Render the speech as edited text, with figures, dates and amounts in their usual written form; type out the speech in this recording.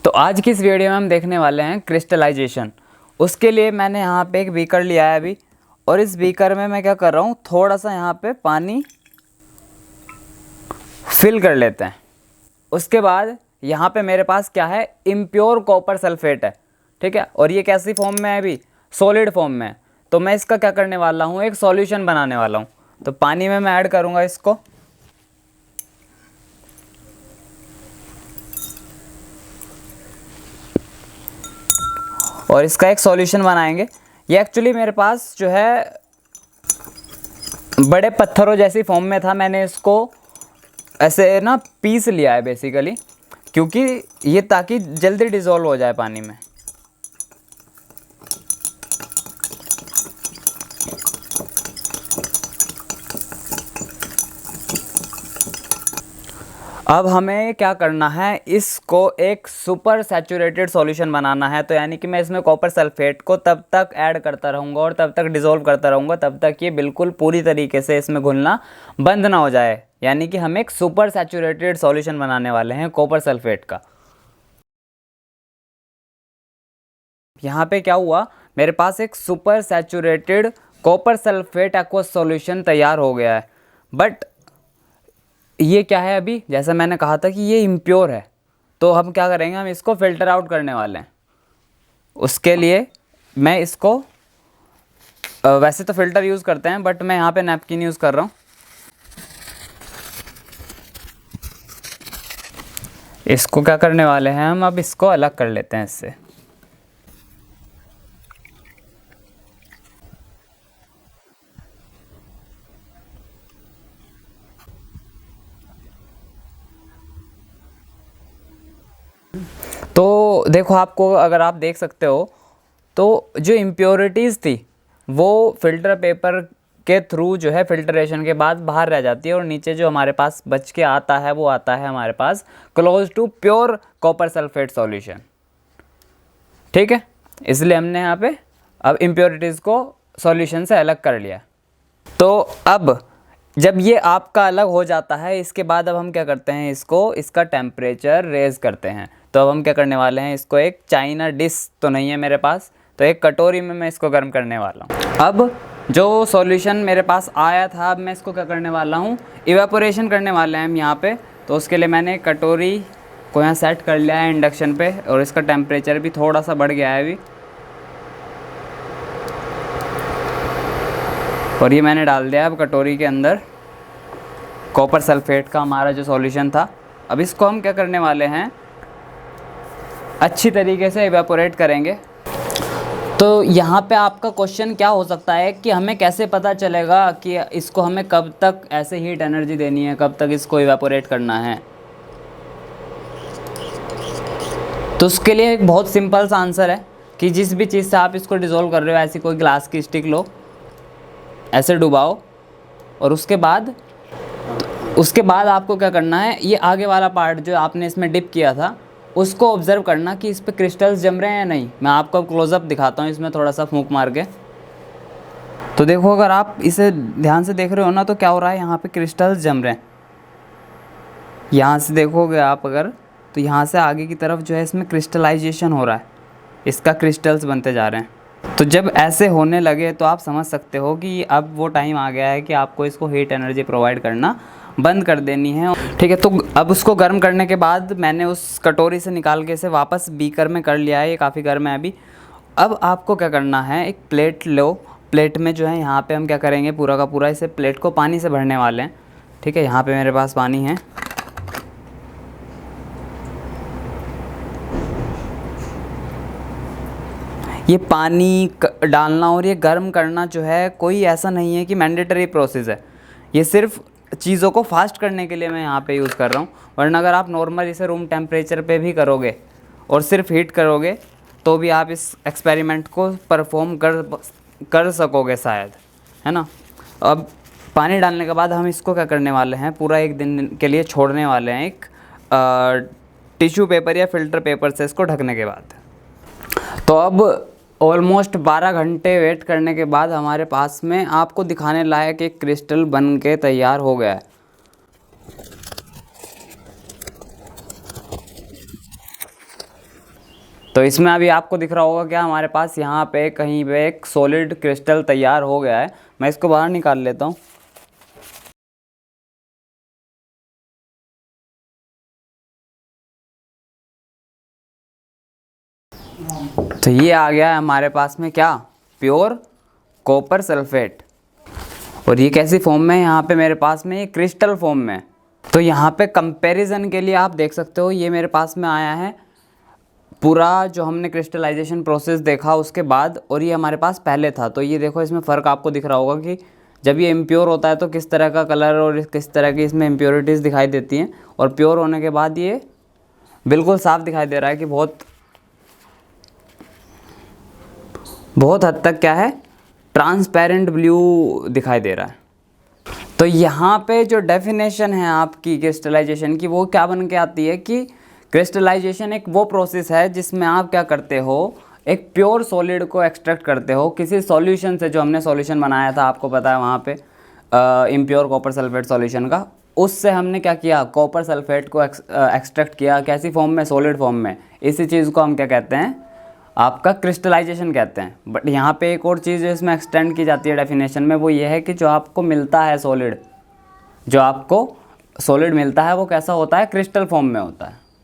तो आज की इस वीडियो में हम देखने वाले हैं क्रिस्टलाइजेशन। उसके लिए मैंने यहाँ पे एक बीकर लिया है अभी, और इस बीकर में मैं क्या कर रहा हूँ, थोड़ा सा यहाँ पे पानी फिल कर लेते हैं। उसके बाद यहाँ पे मेरे पास क्या है, इम्प्योर कॉपर सल्फेट है, ठीक है। और ये कैसी फॉर्म में है, अभी सॉलिड फॉर्म में है। तो मैं इसका क्या करने वाला हूँ, एक सॉल्यूशन बनाने वाला हूँ। तो पानी में मैं ऐड करूँगा इसको, और इसका एक सॉल्यूशन बनाएंगे। ये एक्चुअली मेरे पास जो है बड़े पत्थरों जैसी फॉर्म में था, मैंने इसको ऐसे ना पीस लिया है बेसिकली, क्योंकि ये ताकि जल्दी डिज़ोल्व हो जाए पानी में। अब हमें क्या करना है, इसको एक सुपर सैचुरेटेड सॉल्यूशन बनाना है। तो यानी कि मैं इसमें कॉपर सल्फेट को तब तक ऐड करता रहूँगा और तब तक डिज़ोल्व करता रहूँगा, तब तक ये बिल्कुल पूरी तरीके से इसमें घुलना बंद ना हो जाए। यानी कि हम एक सुपर सैचुरेटेड सॉल्यूशन बनाने वाले हैं कॉपर सल्फेट का। यहाँ पे क्या हुआ, मेरे पास एक super saturated copper sulphate aqueous solution तैयार हो गया है। बट ये क्या है, अभी जैसा मैंने कहा था कि ये इम्प्योर है। तो हम क्या करेंगे, हम इसको फ़िल्टर आउट करने वाले हैं। उसके लिए मैं इसको वैसे तो फ़िल्टर यूज़ करते हैं, बट मैं यहाँ पे नैपकिन यूज़ कर रहा हूँ। इसको क्या करने वाले हैं हम, अब इसको अलग कर लेते हैं इससे। तो देखो, आपको अगर आप देख सकते हो तो जो इम्प्योरिटीज़ थी वो फ़िल्टर पेपर के थ्रू जो है फ़िल्टरेशन के बाद बाहर रह जाती है, और नीचे जो हमारे पास बच के आता है वो आता है हमारे पास close to pure copper sulphate solution, ठीक है। इसलिए हमने यहाँ पे अब इम्प्योरिटीज़ को सॉल्यूशन से अलग कर लिया। तो अब जब ये आपका अलग हो जाता है, इसके बाद अब हम क्या करते हैं, इसका टेम्परेचर रेज़ करते हैं। तो अब हम क्या करने वाले हैं, इसको एक चाइना डिश तो नहीं है मेरे पास, तो एक कटोरी में मैं इसको गर्म करने वाला हूँ। अब जो सॉल्यूशन मेरे पास आया था, अब मैं इसको क्या करने वाला हूँ, इवेपोरेशन करने वाले हैं हम यहाँ पे। तो उसके लिए मैंने कटोरी को यहाँ सेट कर लिया है इंडक्शन पे, और इसका टेम्परेचर भी थोड़ा सा बढ़ गया है अभी। और ये मैंने डाल दिया अब कटोरी के अंदर कॉपर सल्फेट का हमारा जो सॉल्यूशन था। अब इसको हम क्या करने वाले हैं, अच्छी तरीके से इवेपोरेट करेंगे। तो यहाँ पे आपका क्वेश्चन क्या हो सकता है कि हमें कैसे पता चलेगा कि इसको हमें कब तक ऐसे हीट एनर्जी देनी है, कब तक इसको इवेपोरेट करना है। तो उसके लिए एक बहुत सिंपल सा आंसर है कि जिस भी चीज़ से आप इसको डिज़ोल्व कर रहे हो, ऐसी कोई ग्लास की स्टिक लो, ऐसे डुबाओ, और उसके बाद आपको क्या करना है, ये आगे वाला पार्ट जो आपने इसमें डिप किया था उसको ऑब्ज़र्व करना कि इस पे क्रिस्टल्स जम रहे हैं या नहीं। मैं आपको क्लोज़अप दिखाता हूँ इसमें थोड़ा सा फूंक मार के। तो देखो, अगर आप इसे ध्यान से देख रहे हो ना, तो क्या हो रहा है, यहाँ पे क्रिस्टल्स जम रहे हैं। यहाँ से देखोगे आप अगर, तो यहाँ से आगे की तरफ जो है इसमें क्रिस्टलाइजेशन हो रहा है, इसका क्रिस्टल्स बनते जा रहे हैं। तो जब ऐसे होने लगे तो आप समझ सकते हो कि अब वो टाइम आ गया है कि आपको इसको हीट एनर्जी प्रोवाइड करना बंद कर देनी है, ठीक है। तो अब उसको गर्म करने के बाद मैंने उस कटोरी से निकाल के इसे वापस बीकर में कर लिया है, ये काफ़ी गर्म है अभी। अब आपको क्या करना है, एक प्लेट लो, प्लेट में जो है यहाँ पे हम क्या करेंगे, पूरा का पूरा इसे प्लेट को पानी से भरने वाले हैं, ठीक है। यहाँ पे मेरे पास पानी है। ये पानी डालना और ये गर्म करना जो है कोई ऐसा नहीं है कि मैंडेटरी प्रोसेस है, ये सिर्फ चीज़ों को फास्ट करने के लिए मैं यहाँ पे यूज़ कर रहा हूँ। वरना अगर आप नॉर्मल इसे रूम टेम्परेचर पे भी करोगे और सिर्फ हीट करोगे तो भी आप इस एक्सपेरिमेंट को परफॉर्म कर सकोगे शायद, है ना। अब पानी डालने के बाद हम इसको क्या करने वाले हैं, पूरा एक दिन के लिए छोड़ने वाले हैं एक टिश्यू पेपर या फ़िल्टर पेपर से इसको ढकने के बाद। तो अब ऑलमोस्ट 12 घंटे वेट करने के बाद हमारे पास में आपको दिखाने लायक एक क्रिस्टल बन के तैयार हो गया है। तो इसमें अभी आपको दिख रहा होगा क्या, हमारे पास यहाँ पे कहीं पे एक सॉलिड क्रिस्टल तैयार हो गया है। मैं इसको बाहर निकाल लेता हूँ। तो ये आ गया है हमारे पास में क्या, प्योर कॉपर सल्फेट। और ये कैसी फॉर्म में है, यहाँ पे मेरे पास में ये क्रिस्टल फॉर्म में। तो यहाँ पे कंपैरिजन के लिए आप देख सकते हो, ये मेरे पास में आया है पूरा जो हमने क्रिस्टलाइजेशन प्रोसेस देखा उसके बाद, और ये हमारे पास पहले था। तो ये देखो इसमें फ़र्क आपको दिख रहा होगा कि जब ये इम्प्योर होता है तो किस तरह का कलर और किस तरह की इसमें इम्प्योरिटीज़ दिखाई देती हैं, और प्योर होने के बाद ये बिल्कुल साफ दिखाई दे रहा है कि बहुत हद तक क्या है, ट्रांसपेरेंट ब्लू दिखाई दे रहा है। तो यहाँ पे जो डेफिनेशन है आपकी क्रिस्टलाइजेशन की, वो क्या बन के आती है कि क्रिस्टलाइजेशन एक वो प्रोसेस है जिसमें आप क्या करते हो, एक प्योर सॉलिड को एक्सट्रैक्ट करते हो किसी सॉल्यूशन से। जो हमने सॉल्यूशन बनाया था आपको पता है वहाँ पे इम्प्योर कॉपर सल्फेट सॉल्यूशन का, उससे हमने क्या किया, कॉपर सल्फेट को एक्सट्रैक्ट किया। कैसी फॉर्म में, सॉलिड फॉर्म में। इसी चीज़ को हम क्या कहते हैं, आपका क्रिस्टलाइजेशन कहते हैं। बट यहाँ पे एक और चीज़ इसमें एक्सटेंड की जाती है डेफिनेशन में, वो ये है कि जो आपको मिलता है सॉलिड, जो आपको सॉलिड मिलता है वो कैसा होता है, क्रिस्टल फॉर्म में होता है।